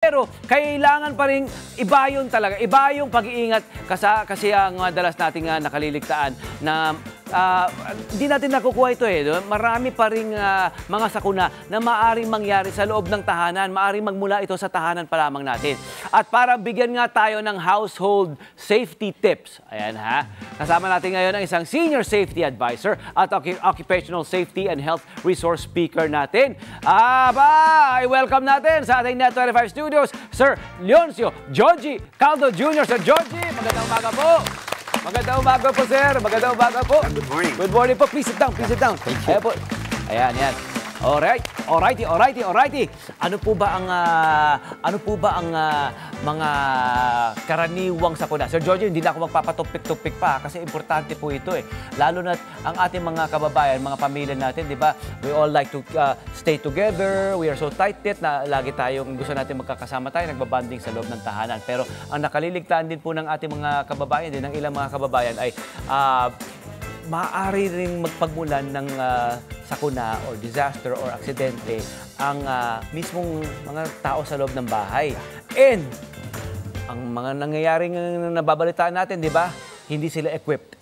Pero kailangan pa rin iba yun talaga. Iba yung pag-iingat kasi ang madalas nating nakaliligtaan na hindi natin nakukuha ito eh. Marami pa rin mga sakuna na maaring mangyari sa loob ng tahanan. Maaring magmula ito sa tahanan pa lamang natin. At para bigyan nga tayo ng household safety tips. Ayan ha. Kasama natin ngayon ang isang senior safety advisor at occupational safety and health resource speaker natin. I welcome natin sa ating Net25 Studios, Sir Leoncio Georgie Caldo Jr. Sir Georgie, magandang umaga po. Magandang umaga po, sir. Magandang umaga po. Good morning. Good morning po. Please sit down. Please sit down. Thank you. Ayan po. Ayan, yan. Alright. Alrighty. Ano po ba ang mga karaniwang sakuna? Sir Georgie, hindi na ako magpapatupik-tupik pa kasi importante po ito eh. Lalo na ang ating mga kababayan, mga pamilya natin, di ba? We all like to stay together. We are so tight-knit na lagi tayong gusto natin magkakasama tayo, nagbabanding sa loob ng tahanan. Pero ang nakaliligtaan din po ng ating mga kababayan, din ng ilang mga kababayan ay maaari ring magpagmulan ng sakuna or disaster or aksidente ang mismong mga tao sa loob ng bahay. And ang mga nangyayaring nababalitaan natin, di ba? Hindi sila equipped.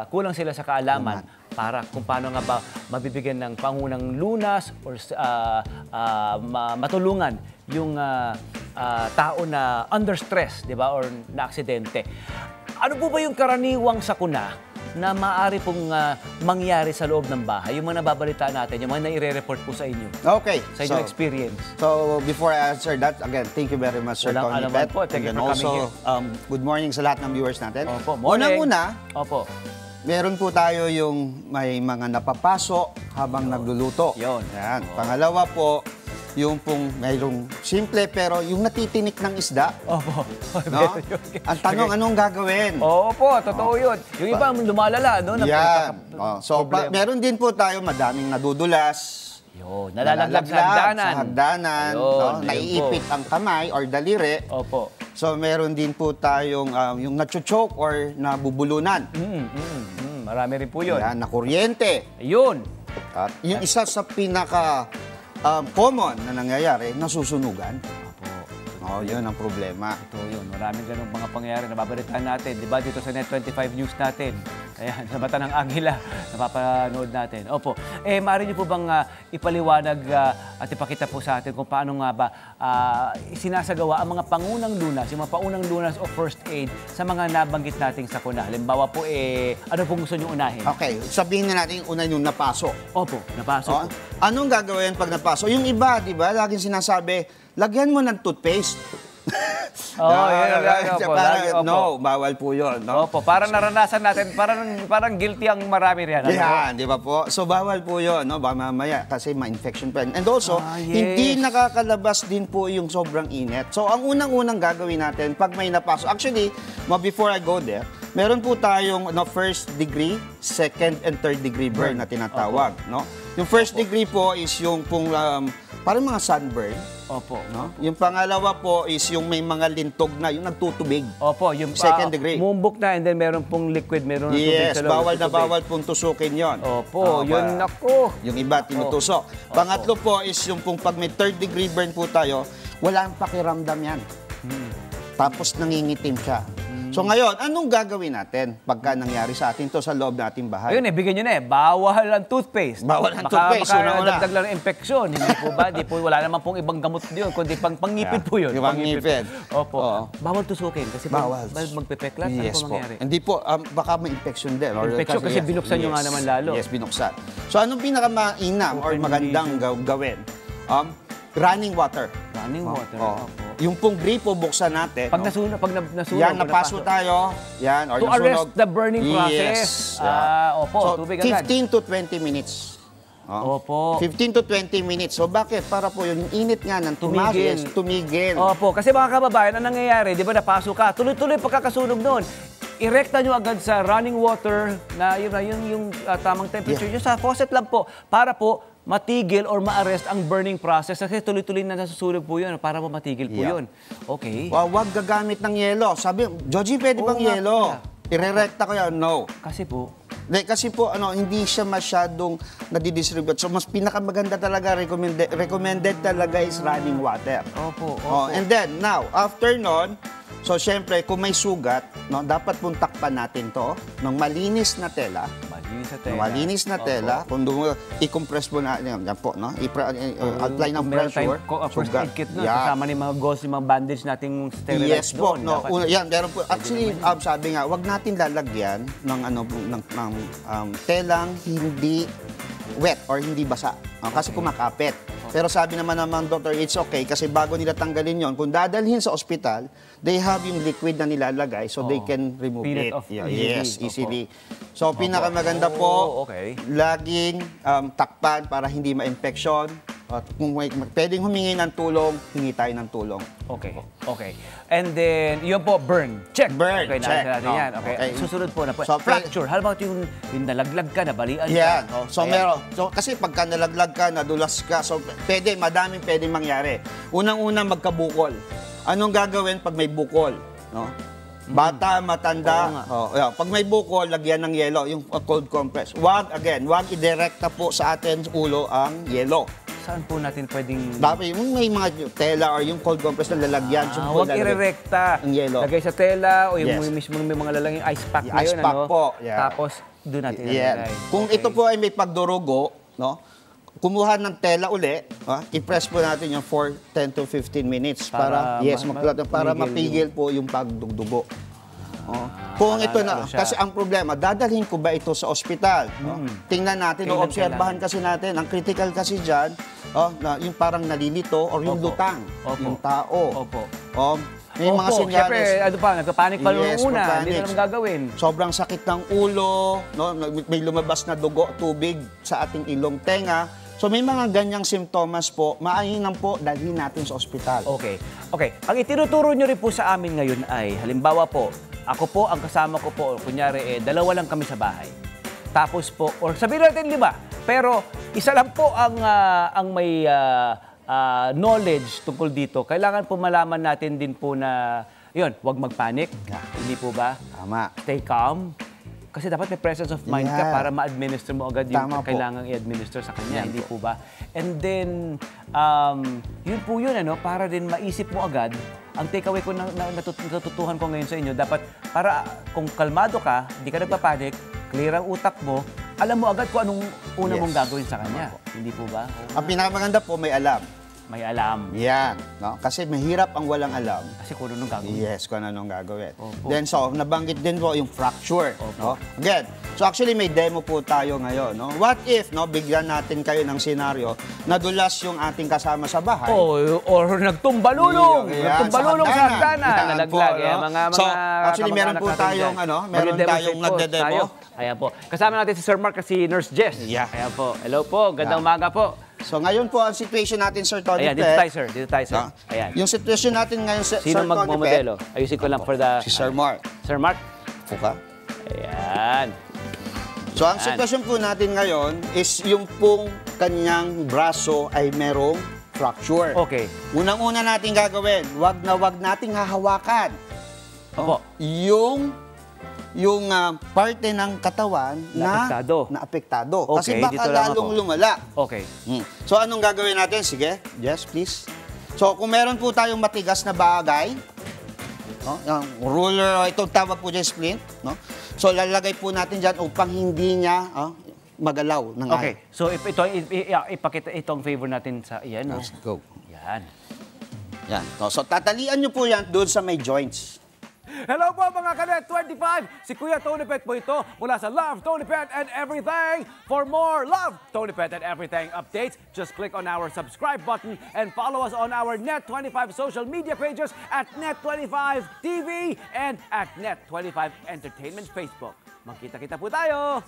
Kulang sila sa kaalaman para kung paano nga ba mabibigyan ng pangunang lunas or matulungan yung tao na under stress, di ba? Or na aksidente. Ano po ba yung karaniwang sakuna na maaari pong mangyari sa loob ng bahay? Yung mga nababalitaan natin, yung mga nai-report po sa inyo. Okay. Sa inyong experience. So, before I answer that, again, thank you very much, Sir Tony Pet. Po. Thank you for coming here. Good morning sa lahat ng viewers natin. Opo, morning. Unang-una, meron po tayo yung may mga napapaso habang nagluluto. Yun. Yan. Pangalawa po, yung pong mayroong simple pero yung natitinik ng isda. Opo. No? Ang tanong, anong gagawin? Opo, totoo yun. Yung iba lumalala, no? Yan. So, meron din po tayo madaming nadudulas. Yun, nalalaglag sa hagdanan. No? Naiipit ang kamay or daliri. Opo. So, meron din po tayong yung nacho-choke or nabubulunan. Marami rin po yun. Yan, na kuryente. Yun. At yung isa sa pinaka common na nangyayari, nasusunugan. Yun ang problema. Ito yun. Maraming ganung mga pangyayari. Nababalitaan natin. Di ba dito sa Net25 News natin? Ayan, sa mata ng agila. Napapanood natin. Opo. Maaari niyo po bang ipaliwanag at ipakita po sa atin kung paano nga ba isinasagawa ang mga pangunang lunas, yung mga paunang lunas o first aid sa mga nabanggit nating sakuna? Halimbawa po, ano pong gusto niyo unahin? Okay. Sabihin na natin una yung napaso. Opo, napaso. Anong gagawin pag napaso? Yung iba, di ba, laging sinasabi, lagyan mo ng toothpaste. No, bawal po yun. No? Opo, parang naranasan natin, parang guilty ang marami riyan. Yan, di ba po? So, bawal po yun, no? Baka mamaya, kasi ma-infection pa. And also, hindi nakakalabas din po yung sobrang init. So, ang unang-unang gagawin natin, pag may napaso, actually, before I go there, meron po tayong first degree, second, and third degree burn na tinatawag. No? Yung first degree po is yung pong, parang mga sunburn. Opo. No? Yung pangalawa po is yung may mga lintog na, yung nagtutubig. Opo, yung second degree. Mumbok na and then meron pong liquid, meron ng tubig sa loob. Bawal na bawal pong tusukin yon. Opo, yun ako. Yung iba tinutusok. Pangatlo po is yung pong pag may third degree burn po tayo, walang pakiramdam yan. Tapos nangingitim siya. So ngayon, anong gagawin natin pagka nangyari sa atin to sa loob nating bahay? Ayun bigyan nyo na bawal ang toothpaste. Bawal ang toothpaste. Dagdag lang ng infeksyon. Hindi po ba? Wala naman pong ibang gamot yun, kundi pangngipin po yun. Pangngipin. Opo. Bawal tusukin kasi bawal. Magpepeklat. Ano po mangyari? Hindi po, baka may infection din. Infection kasi binuksan nyo nga naman lalo. Yes, binuksan. So anong pinakamainam or magandang gawin? Running water. Running water. Yung pong gripo buksan natin. Pag nasunog, yan, napaso tayo. Yan, or to arrest the burning process. Opo, so, tubig agad. 15 to 20 minutes. Opo. 15 to 20 minutes. So bakit? Para po yung init nga ng tumigil. Opo, kasi mga kababayan, ang nangyayari, di ba napaso ka, tuloy-tuloy pagkakasunog noon. Irekta nyo agad sa running water na yung tamang temperature. Yung sa faucet lang po, para po matigil or ma-arrest ang burning process kasi tuloy-tuloy na nasusunog po yun para po matigil po yun. Okay. Huwag gagamit ng yelo. Sabi, Georgie, pwede bang yelo? Irerekta ko yan? No. Kasi po, Like, kasi po, hindi siya masyadong nadidistribute. So, mas pinakamaganda talaga, recommended talaga is running water. Opo, opo. Oh, and then, now, after nun, so, syempre, kung may sugat, no, dapat pong takpan natin to ng malinis na tela. Malinis na tela. Malinis na tela. Kung i-compress mo na, yan po, no? Apply ng pressure. First aid kit na. Kasama ni mga gauze, yung mga bandage nating sterilize yes po, doon. no. Yan, meron po. Actually, sabi nga, wag natin lalagyan ng telang hindi wet or hindi basa. Kasi kumakapit. Pero sabi naman ng doktor, it's okay kasi bago nila tanggalin yon, kung dadalhin sa ospital, they have yung liquid na nilalagay so they can remove it. Yes, easily. So, pinakamaganda po, laging takpan para hindi ma-infection. At kung pwedeng humingi ng tulong, hingi tayo ng tulong. Okay, okay. And then, yun po, burn. Check. Burn, okay, check. Natin yan. Okay. Susunod po na po. So, fracture. How about yung nalaglag ka, nabalian yeah. ka? So, meron. So, kasi pagka nalaglag ka, nadulas ka, so, madaming pwedeng mangyari. Unang-unang magkabukol. Anong gagawin pag may bukol? No? Bata, matanda. Pag may bukol, lagyan ng yelo, yung cold compress. Wag idirekta po sa atin ulo ang yelo. Saan po natin pwedeng... Dapat yung may mga tela or yung cold compress na lalagyan. Huwag irerekta. Ang yelo. Lagay sa tela o yung mismo may mga lalang yung ice pack na yun. Ice pack po. Yeah. Tapos, doon natin nalagay. Kung ito po ay may pagdurugo, no? Kumuha ng tela uli, i-press po natin yung for 10 to 15 minutes para mapigil po yung pagdugdugo. Kung ito na, kasi ang problema, dadalhin ko ba ito sa ospital? Tingnan natin, obserbahan kasi natin. Ang critical kasi dyan, yung parang nalilito or yung lutang, yung tao. May mga senyales. Siyempre, nagpapanik pa noong una. Hindi na naman gagawin. Sobrang sakit ng ulo, may lumabas na dugo, tubig sa ating ilong tenga. So may mga ganyang simptomas po, mainam po dalhin natin sa ospital. Okay. Ang itinuturo nyo rin po sa amin ngayon ay, halimbawa po, ako po, ang kasama ko po, kunyari, dalawa lang kami sa bahay. Tapos po, or sabihin natin 5, pero isa lang po ang may knowledge tungkol dito. Kailangan po malaman natin din po na, yun, huwag magpanik. Hindi po ba? Tama. Stay calm. Kasi dapat may presence of mind ka para ma-administer mo agad yung kailangang i-administer sa kanya. Hindi po ba? And then, yun po yun, para din maisip mo agad. Ang takeaway ko na natutuhan ko ngayon sa inyo, dapat para kung kalmado ka, hindi ka nagpapanik, clear ang utak mo, alam mo agad kung anong una mong gagawin sa kanya. Hindi po ba? Ang pinakamaganda po, may alam. May alam. Yan. No? Kasi mahirap ang walang alam. Kasi kung anong gagawin. Yes, kung anong gagawin. Then, so, nabanggit din po yung fracture. No? Again, so actually may demo po tayo ngayon. No? What if, bigyan natin kayo ng senaryo, nadulas yung ating kasama sa bahay. Or nagtumbalulong. Nagtumbalulong sa hagdana. Nalaglag. So, actually meron po tayong, meron tayong nagde-demo. Ayan po. Kasama natin si Sir Mark at si Nurse Jess. Yeah. Ayan po. Hello po. Gandang umaga po. So ngayon po ang situation natin, Sir Tony. Ayan, dito tayo, sir. Dito tayo, sir. Ayan. Yung situation natin ngayon, Sir Tony. Sino magmamodelo? Ayusin ko lang for the... Si Sir Mark. Sir Mark? Fuka. Ayan. So ang sitwasyon po natin ngayon is yung pong kanyang braso ay merong fracture. Okay. Unang-una natin gagawin, wag nating hahawakan. Opo. Yung parte ng katawan na apektado. Okay, kasi baka lalong lumala. Okay. So anong gagawin natin? Sige, yes, please. So kung meron po tayong matigas na bagay, yung ruler, itong tawag po dyan splint, so lalagay po natin dyan upang hindi niya magalaw. Okay, so ipakita itong favor natin sa iyan. Let's go. Yan. So tatalian nyo po yan doon sa may joints. Hello po mga Kanet 25! Si Kuya Tony Pet po ito mula sa Love, Tony Pet and Everything. For more Love, Tony Pet and Everything updates, just click on our subscribe button and follow us on our Net25 social media pages at Net25 TV and at Net25 Entertainment Facebook. Magkita-kita po tayo!